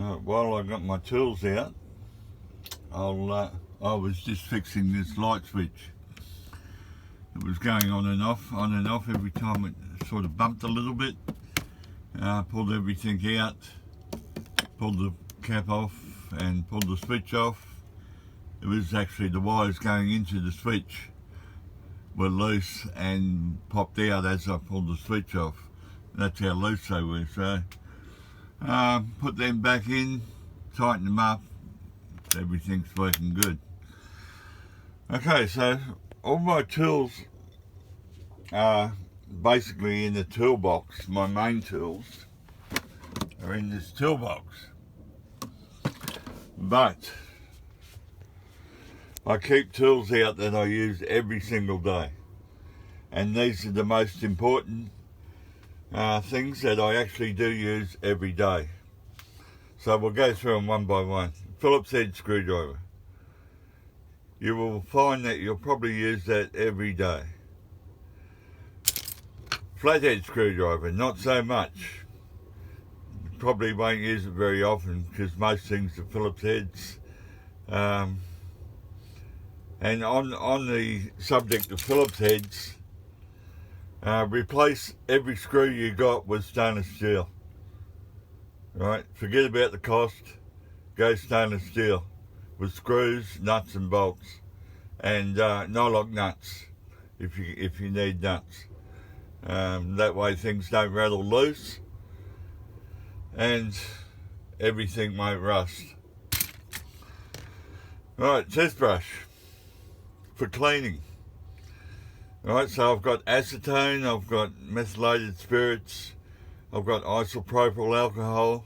While I got my tools out, I was just fixing this light switch. It was going on and off every time it sort of bumped a little bit. Pulled everything out, pulled the cap off and pulled the switch off. It was actually the wires going into the switch were loose and popped out as I pulled the switch off. That's how loose they were. So put them back in, tighten them up, everything's working good. Okay, so all my tools are basically in the toolbox. My main tools are in this toolbox, but I keep tools out that I use every single day, and these are the most important things that I actually do use every day. So we'll go through them one by one. Phillips head screwdriver. You will find that you'll probably use that every day. Flathead screwdriver, not so much. Probably won't use it very often because most things are Phillips heads. And on the subject of Phillips heads, replace every screw you got with stainless steel. Right, forget about the cost. Go stainless steel with screws, nuts and bolts, and nylock nuts if you need nuts. That way things don't rattle loose and everything won't rust. Right, toothbrush for cleaning. Right, so I've got acetone, I've got methylated spirits, I've got isopropyl alcohol,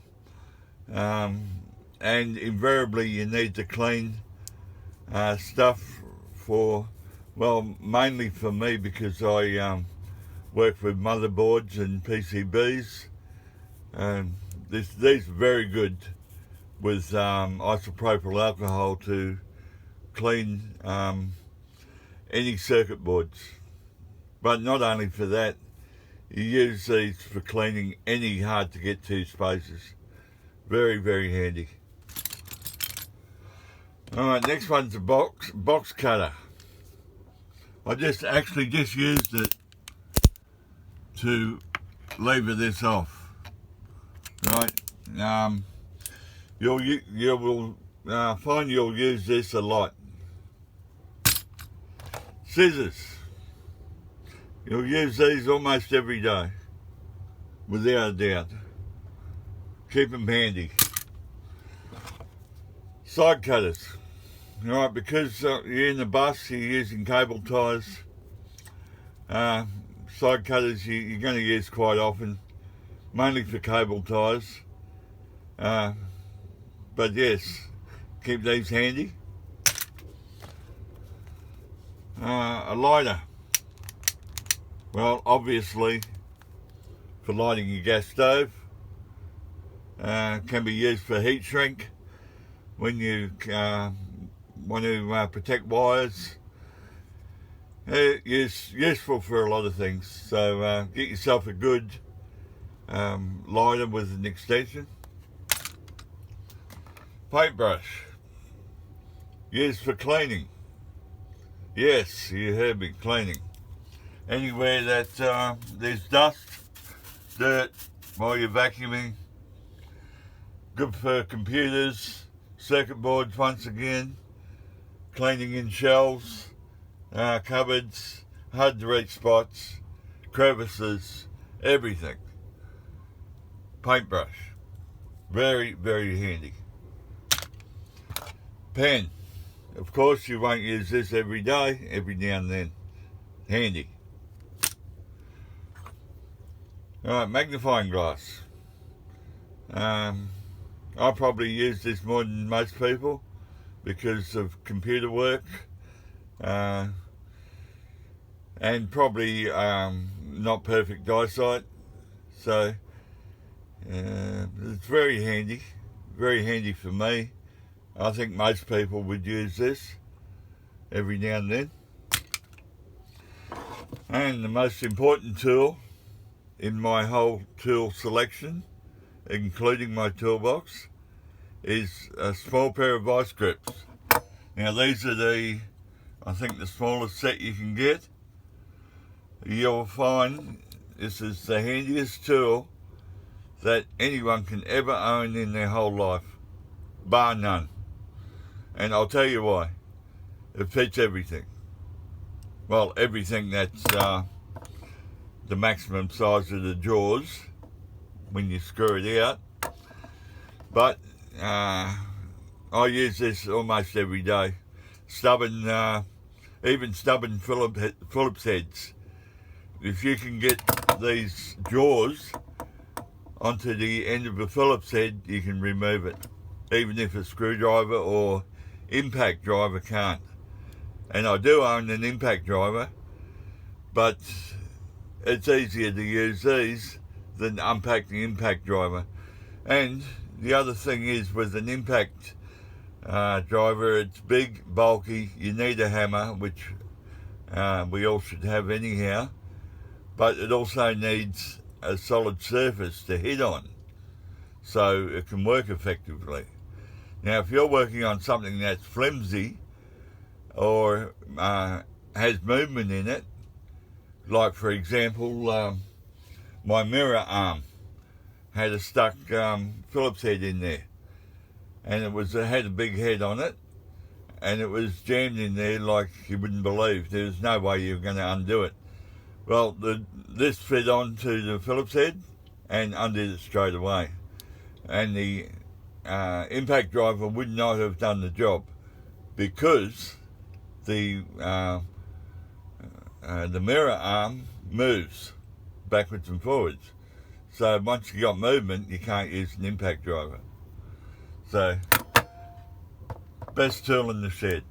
and invariably you need to clean stuff for, well, mainly for me because I work with motherboards and PCBs. These are very good with isopropyl alcohol to clean any circuit boards. But not only for that, you use these for cleaning any hard to get to spaces. Very, very handy. Alright, next one's a box cutter. I just used it to lever this off. Right, you will find you'll use this a lot. Scissors. You'll use these almost every day, without a doubt. Keep them handy. Side cutters. Alright, because you're in the bus, you're using cable ties. Side cutters you're going to use quite often, mainly for cable ties. But yes, keep these handy. A lighter. Well, obviously, for lighting your gas stove. Can be used for heat shrink when you want to protect wires. It's useful for a lot of things. So get yourself a good lighter with an extension. Paintbrush. Used for cleaning. Yes, you heard me, cleaning. Anywhere that there's dust, dirt while you're vacuuming. Good for computers, circuit boards once again, cleaning in shelves, cupboards, hard to reach spots, crevices, everything. Paintbrush. Very, very handy. Pen. Of course you won't use this every day, every now and then. Handy. Alright, magnifying glass. I probably use this more than most people because of computer work and probably not perfect eyesight. So it's very handy for me. I think most people would use this every now and then. And the most important tool in my whole tool selection, including my toolbox, is a small pair of vice grips. Now these are I think the smallest set you can get. You'll find this is the handiest tool that anyone can ever own in their whole life, bar none. And I'll tell you why. It fits everything. Well, everything that's the maximum size of the jaws when you screw it out. But I use this almost every day. Even stubborn Phillips heads. If you can get these jaws onto the end of a Phillips head, you can remove it, even if a screwdriver or impact driver can't. And I do own an impact driver, but it's easier to use these than unpack the impact driver. And the other thing is, with an impact driver, it's big, bulky, you need a hammer, which we all should have anyhow, but it also needs a solid surface to hit on so it can work effectively. Now if you're working on something that's flimsy or has movement in it, like for example my mirror arm had a stuck Phillips head in there, and it had a big head on it, and it was jammed in there like you wouldn't believe. There's no way you're going to undo it. Well, this fit onto the Phillips head and undid it straight away. And the impact driver would not have done the job because the mirror arm moves backwards and forwards. So once you got movement, you can't use an impact driver. So, best tool in the shed.